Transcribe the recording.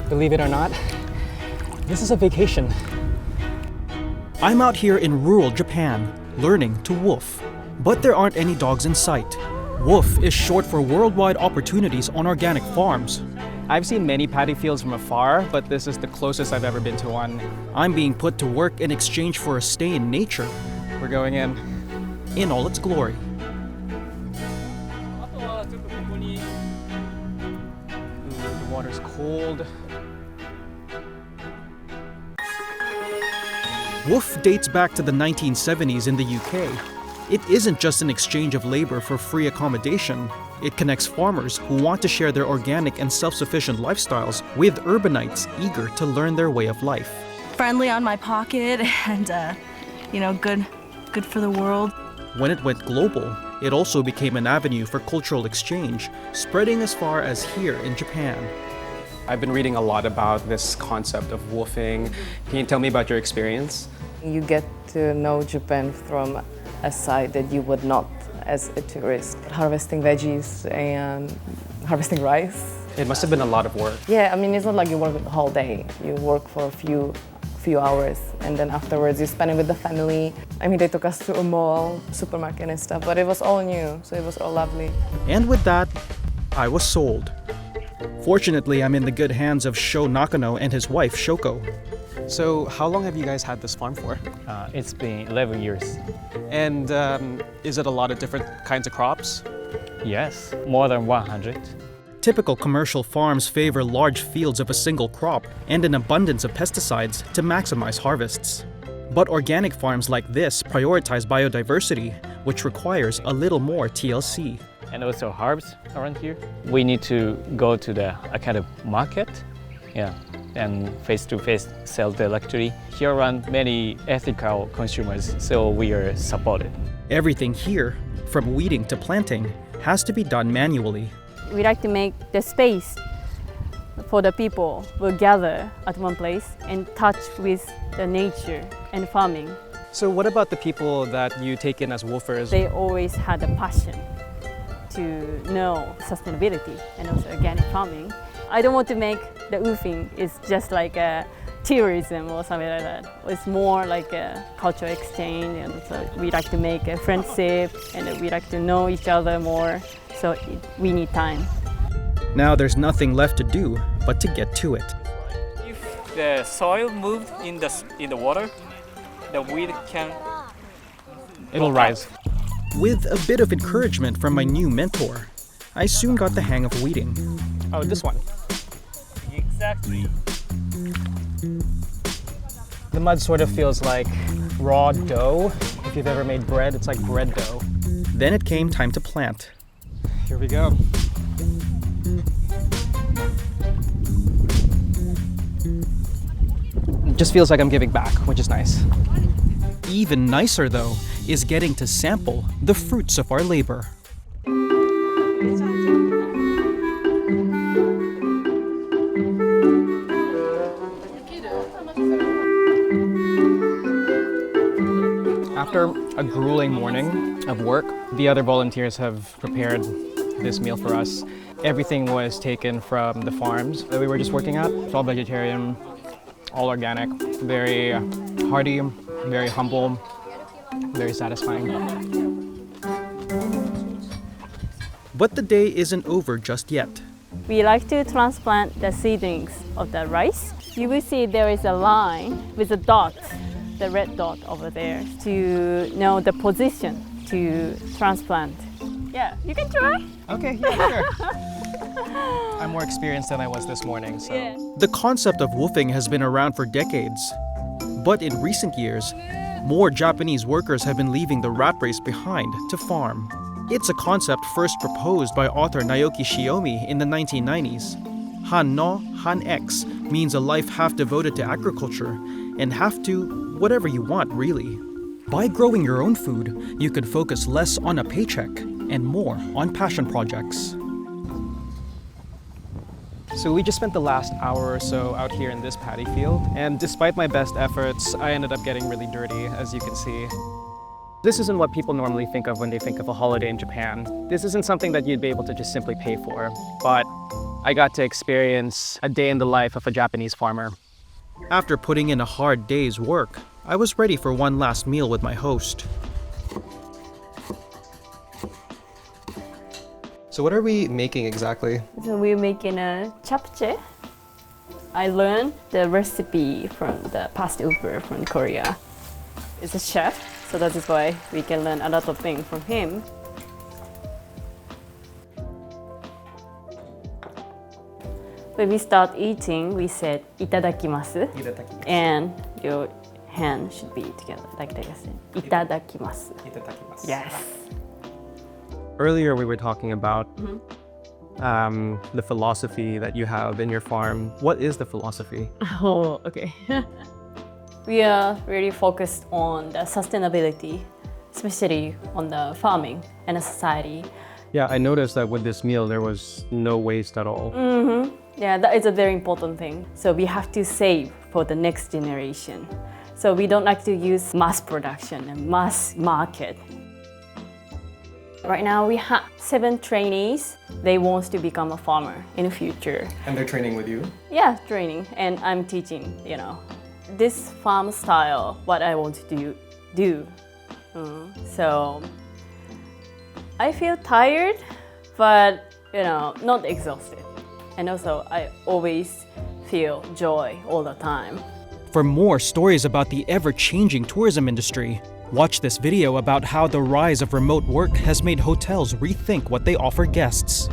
Believe it or not, this is a vacation. I'm out here in rural Japan, learning to woof. But there aren't any dogs in sight. Woof is short for Worldwide Opportunities on Organic Farms. I've seen many paddy fields from afar, but this is the closest I've ever been to one. I'm being put to work in exchange for a stay in nature. We're going in all its glory. The water's cold. Woof dates back to the 1970s in the UK. It isn't just an exchange of labor for free accommodation. It connects farmers who want to share their organic and self-sufficient lifestyles with urbanites eager to learn their way of life. Friendly on my pocket and, good for the world. When it went global, it also became an avenue for cultural exchange, spreading as far as here in Japan. I've been reading a lot about this concept of woofing. Can you tell me about your experience? You get to know Japan from a side that you would not as a tourist. Harvesting veggies and harvesting rice. It must have been a lot of work. Yeah, I mean, it's not like you work the whole day. You work for a few hours and then afterwards you spend it with the family. I mean, they took us to a mall, supermarket and stuff, but it was all new, so it was all lovely. And with that, I was sold. Fortunately, I'm in the good hands of Sho Nakano and his wife, Shoko. So how long have you guys had this farm for? It's been 11 years. And is it a lot of different kinds of crops? Yes, more than 100. Typical commercial farms favor large fields of a single crop and an abundance of pesticides to maximize harvests. But organic farms like this prioritize biodiversity, which requires a little more TLC. And also herbs around here. We need to go to the kind of market, and face-to-face sell directly. Here around many ethical consumers, so we are supported. Everything here, from weeding to planting, has to be done manually. We like to make the space for the people will gather at one place and touch with the nature and farming. So what about the people that you take in as woofers? They always had a passion to know sustainability and also organic farming. I don't want to make the woofing is just like a tourism or something like that. It's more like a cultural exchange, and so we like to make a friendship and we like to know each other more. So we need time. Now there's nothing left to do but to get to it. If the soil moved in the water, the weed can... It'll rise. With a bit of encouragement from my new mentor, I soon got the hang of weeding. Oh, this one. Exactly. The mud sort of feels like raw dough. If you've ever made bread, it's like bread dough. Then it came time to plant. Here we go. It just feels like I'm giving back, which is nice. Even nicer, though, is getting to sample the fruits of our labor. After a grueling morning of work, the other volunteers have prepared this meal for us. Everything was taken from the farms that we were just working at. It's all vegetarian, all organic, very hearty, very humble, very satisfying. But the day isn't over just yet. We like to transplant the seedlings of the rice. You will see there is a line with a dot, the red dot over there, to know the position to transplant. Yeah, you can try. Okay, yeah, sure. I'm more experienced than I was this morning, so. Yeah. The concept of woofing has been around for decades. But in recent years, more Japanese workers have been leaving the rat race behind to farm. It's a concept first proposed by author Naoki Shiomi in the 1990s. Han no, Han X means a life half devoted to agriculture and half to whatever you want, really. By growing your own food, you can focus less on a paycheck and more on passion projects. So we just spent the last hour or so out here in this paddy field, and despite my best efforts, I ended up getting really dirty, as you can see. This isn't what people normally think of when they think of a holiday in Japan. This isn't something that you'd be able to just simply pay for, but I got to experience a day in the life of a Japanese farmer. After putting in a hard day's work, I was ready for one last meal with my host. So what are we making exactly? So we're making a japchae. I learned the recipe from the past Uber from Korea. He's a chef, so that is why we can learn a lot of things from him. When we start eating, we said itadakimasu, and your hand should be together like this. Itadakimasu. Yes. Earlier we were talking about the philosophy that you have in your farm. What is the philosophy? Oh, okay. We are really focused on the sustainability, especially on the farming and the society. Yeah, I noticed that with this meal there was no waste at all. Yeah, that is a very important thing. So we have to save for the next generation. So we don't like to use mass production and mass market. Right now we have 7 trainees. They want to become a farmer in the future. And they're training with you? Yeah, training, and I'm teaching, you know. This farm style, what I want to do. So I feel tired, but you know, not exhausted. And also, I always feel joy all the time. For more stories about the ever-changing tourism industry, watch this video about how the rise of remote work has made hotels rethink what they offer guests.